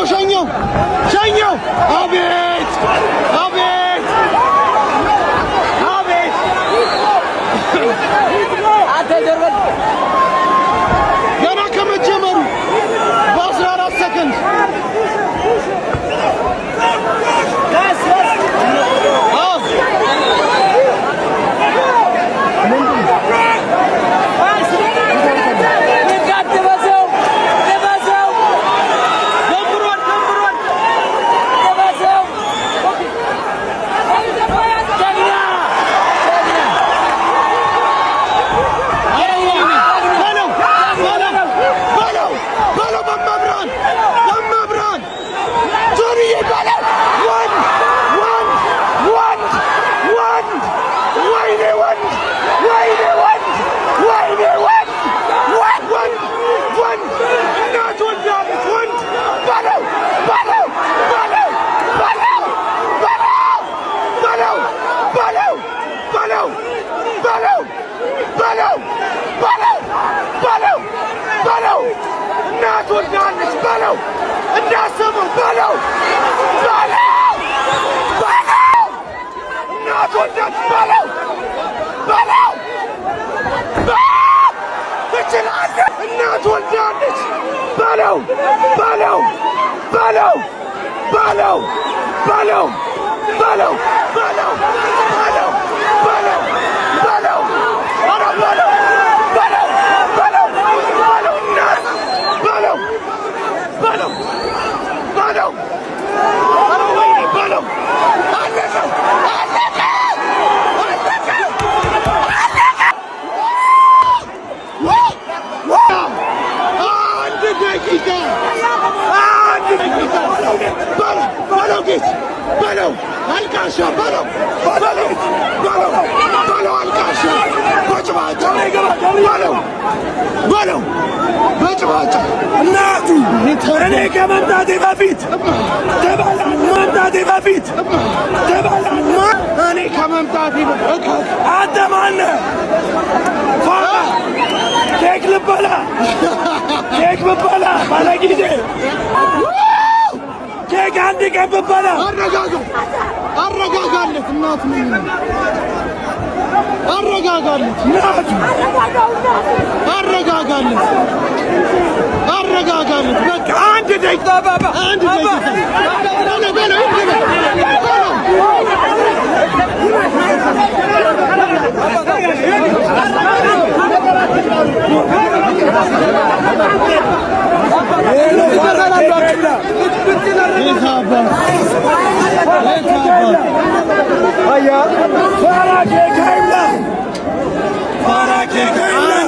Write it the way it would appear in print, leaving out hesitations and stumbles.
ሸኘው አቤት አቤት አቤት አተደረበ ገና ከመጀመሩ በ14 ሰከንድ በለው እንዳሰበው በለው እናት ወዳት በለው ትችላለህ እናት ወዳለች በለው በለው አልቃሻ በለው አልቃሻ በጭባጫ በለው በጭባጫ እናቱ እኔ ከመምጣቴ በፊት እኔ ከመምጣቴ በፊት አንተ ማነህ? ኬክ ልበላ ባለጊዜ ኬክ አንድ ቀን ብበላ አረጋጋለት እናቱ አረጋጋለት እናቱ አረጋጋለት በቃ አንድ ደቂቃ Para que